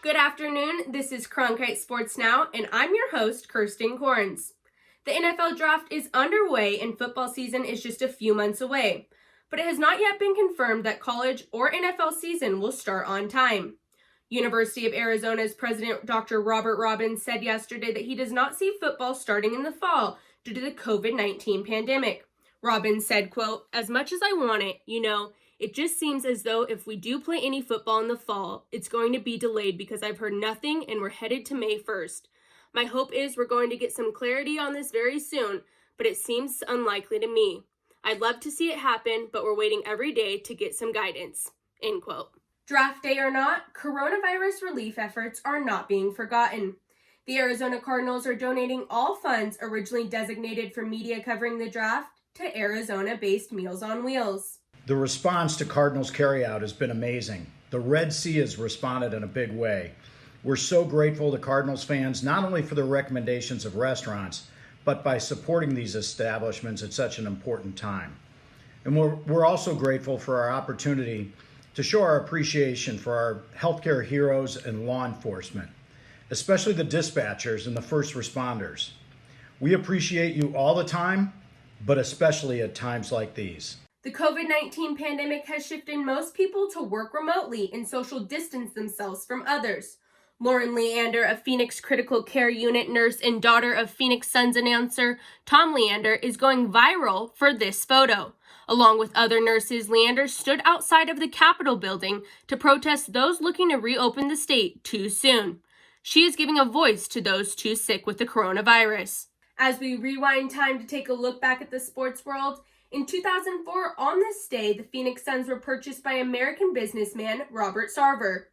Good afternoon, this is Cronkite Sports Now, and I'm your host, Kirsten Corns. The NFL draft is underway and football season is just a few months away, but it has not yet been confirmed that college or NFL season will start on time. University of Arizona's president, Dr. Robert Robbins, said yesterday that he does not see football starting in the fall due to the COVID-19 pandemic. Robbins said, quote, "As much as I want it, it just seems as though if we do play any football in the fall, it's going to be delayed because I've heard nothing and we're headed to May 1st. My hope is we're going to get some clarity on this very soon, but it seems unlikely to me. I'd love to see it happen, but we're waiting every day to get some guidance." End quote. Draft day or not, coronavirus relief efforts are not being forgotten. The Arizona Cardinals are donating all funds originally designated for media covering the draft to Arizona-based Meals on Wheels. The response to Cardinals carryout has been amazing. The Red Sea has responded in a big way. We're so grateful to Cardinals fans, not only for their recommendations of restaurants, but by supporting these establishments at such an important time. And we're also grateful for our opportunity to show our appreciation for our healthcare heroes and law enforcement, especially the dispatchers and the first responders. We appreciate you all the time, but especially at times like these. The COVID-19 pandemic has shifted most people to work remotely and social distance themselves from others. Lauren Leander, a Phoenix Critical Care Unit nurse and daughter of Phoenix Suns announcer Tom Leander, is going viral for this photo. Along with other nurses, Leander stood outside of the Capitol building to protest those looking to reopen the state too soon. She is giving a voice to those too sick with the coronavirus. As we rewind time to take a look back at the sports world, in 2004, on this day, the Phoenix Suns were purchased by American businessman Robert Sarver.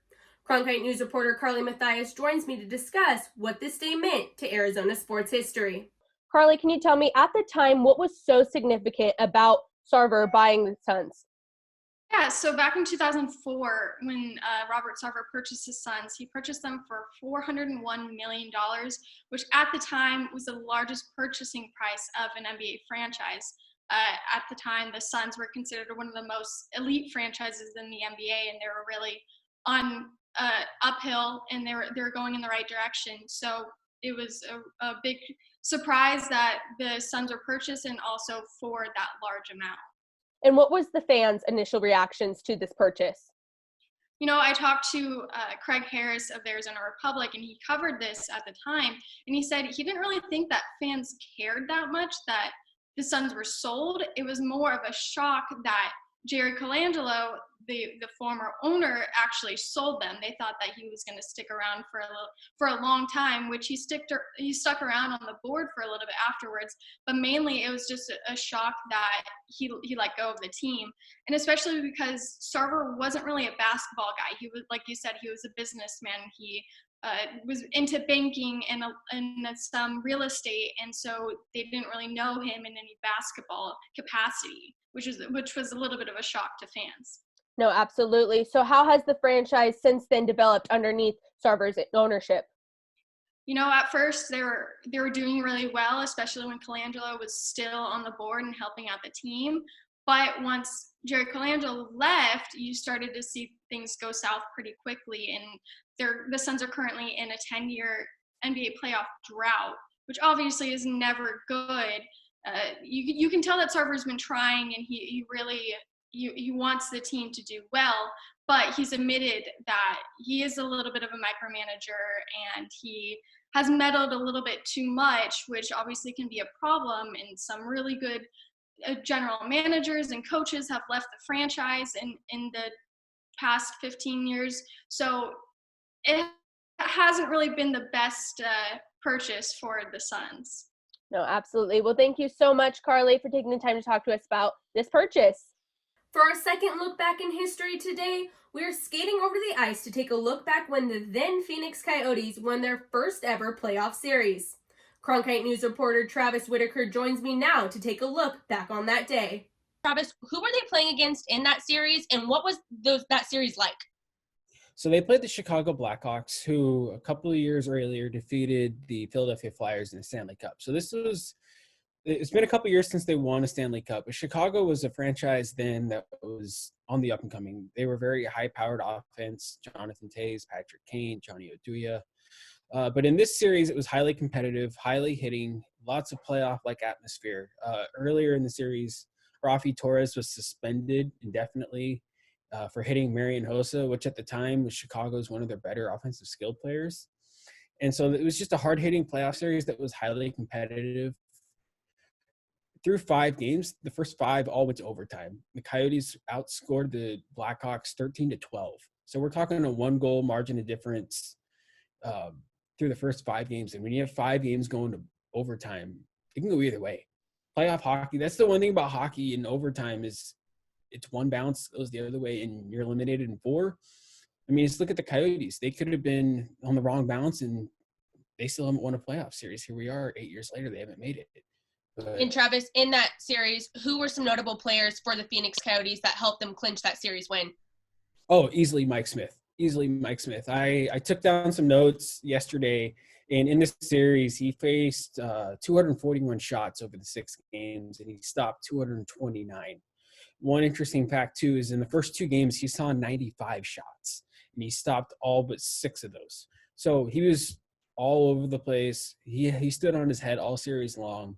Cronkite News reporter Carly Mathias joins me to discuss what this day meant to Arizona sports history. Carly, can you tell me, at the time, what was so significant about Sarver buying the Suns? Yeah, so back in 2004, when Robert Sarver purchased the Suns, he purchased them for $401 million, which at the time was the largest purchasing price of an NBA franchise. At the time, the Suns were considered one of the most elite franchises in the NBA, and they were really on uphill, and they were going in the right direction. So it was a big surprise that the Suns were purchased, and also for that large amount. And what was the fans' initial reactions to this purchase? I talked to Craig Harris of the Arizona Republic, and he covered this at the time, and he said he didn't really think that fans cared that much that the Suns were sold. It was more of a shock that Jerry Colangelo, the former owner, actually sold them. They thought that he was going to stick around for a long time, which he stuck around on the board for a little bit afterwards. But mainly, it was just a shock that he let go of the team, and especially because Sarver wasn't really a basketball guy. He was, like you said, he was a businessman. He was into banking and some real estate, and so they didn't really know him in any basketball capacity, which was a little bit of a shock to fans. No, absolutely. So how has the franchise since then developed underneath Sarver's ownership? At first they were doing really well, especially when Colangelo was still on the board and helping out the team. But once Jerry Colangelo left, you started to see things go south pretty quickly, and the Suns are currently in a 10-year NBA playoff drought, which obviously is never good. You can tell that Sarver's been trying, and he really he wants the team to do well, but he's admitted that he is a little bit of a micromanager, and he has meddled a little bit too much, which obviously can be a problem. And some really good general managers and coaches have left the franchise in the past 15 years. So it hasn't really been the best purchase for the Suns. No, absolutely. Well, thank you so much, Carly, for taking the time to talk to us about this purchase. For our second look back in history today, we're skating over the ice to take a look back when the then Phoenix Coyotes won their first ever playoff series. Cronkite News reporter Travis Whittaker joins me now to take a look back on that day. Travis, who were they playing against in that series, and what was that series like? So they played the Chicago Blackhawks, who a couple of years earlier defeated the Philadelphia Flyers in the Stanley Cup. So this it's been a couple years since they won a Stanley Cup. But Chicago was a franchise then that was on the up and coming. They were very high-powered offense. Jonathan Toews, Patrick Kane, Johnny Oduya. But in this series, it was highly competitive, highly hitting, lots of playoff-like atmosphere. Earlier in the series, Rafi Torres was suspended indefinitely for hitting Marian Hossa, which at the time was Chicago's one of their better offensive skill players. And so it was just a hard-hitting playoff series that was highly competitive. Through 5 games, the first 5 all went to overtime. The Coyotes outscored the Blackhawks 13-12. So we're talking a 1-goal margin of difference through the first 5 games. And when you have 5 games going to overtime, it can go either way. Playoff hockey, that's the one thing about hockey in overtime is it's one bounce goes the other way and you're eliminated in 4. I mean, just look at the Coyotes. They could have been on the wrong bounce and they still haven't won a playoff series. Here we are 8 years later, they haven't made it. But, And Travis, in that series, who were some notable players for the Phoenix Coyotes that helped them clinch that series win? Oh, easily Mike Smith. I took down some notes yesterday, and in this series, he faced 241 shots over the 6 games, and he stopped 229. One interesting fact, too, is in the first 2 games, he saw 95 shots, and he stopped all but 6 of those. So he was all over the place. He stood on his head all series long.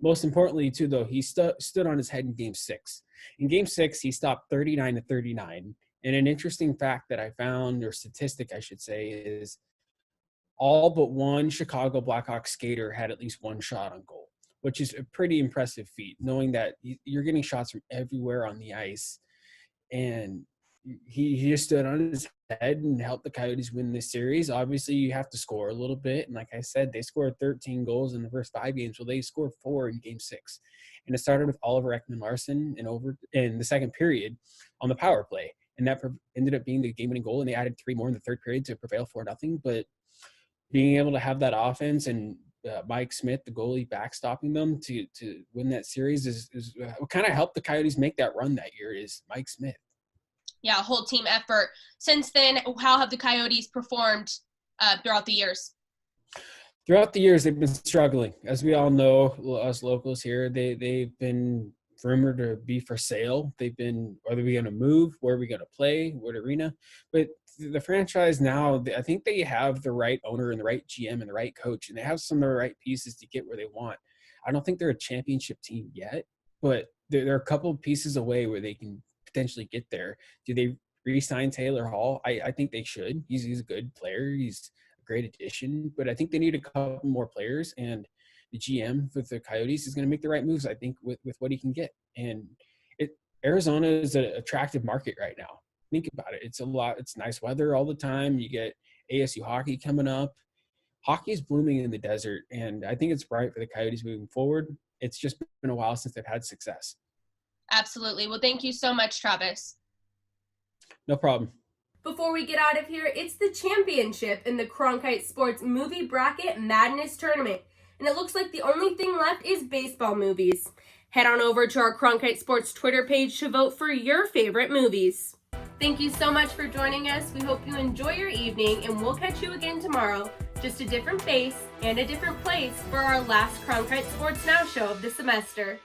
Most importantly, too, though, he stood on his head in Game 6. In Game 6, he stopped 39-39. And an interesting fact that I found, or statistic I should say, is all but one Chicago Blackhawks skater had at least 1 shot on goal, which is a pretty impressive feat, knowing that you're getting shots from everywhere on the ice. And he just stood on his head and helped the Coyotes win this series. Obviously, you have to score a little bit. And like I said, they scored 13 goals in the first 5 games. Well, they scored 4 in Game 6. And it started with Oliver Ekman-Larsson in the second period on the power play. And that ended up being the game-winning goal. And they added 3 more in the third period to prevail 4-0. But being able to have that offense and Mike Smith, the goalie, backstopping them to win that series is what kind of helped the Coyotes make that run that year is Mike Smith. Yeah, a whole team effort. Since then, how have the Coyotes performed throughout the years? Throughout the years, they've been struggling. As we all know, us locals here, they've been rumored to be for sale. They've been, are we going to move? Where are we going to play? What arena? But the franchise now, I think they have the right owner and the right GM and the right coach, and they have some of the right pieces to get where they want. I don't think they're a championship team yet, but they're a couple of pieces away where they can potentially get there. Do they re-sign Taylor Hall? I think they should. He's a good player. He's a great addition, but I think they need a couple more players, and the GM with the Coyotes is going to make the right moves, I think, with what he can get. And Arizona is an attractive market right now. Think about it. It's nice weather all the time. You get ASU hockey coming up. Hockey is blooming in the desert, and I think it's bright for the Coyotes moving forward. It's just been a while since they've had success. Absolutely. Well, thank you so much, Travis. No problem. Before we get out of here, it's the championship in the Cronkite Sports Movie Bracket Madness Tournament, and it looks like the only thing left is baseball movies. Head on over to our Cronkite Sports Twitter page to vote for your favorite movies. Thank you so much for joining us. We hope you enjoy your evening, and we'll catch you again tomorrow. Just a different face and a different place for our last Cronkite Sports Now show of the semester.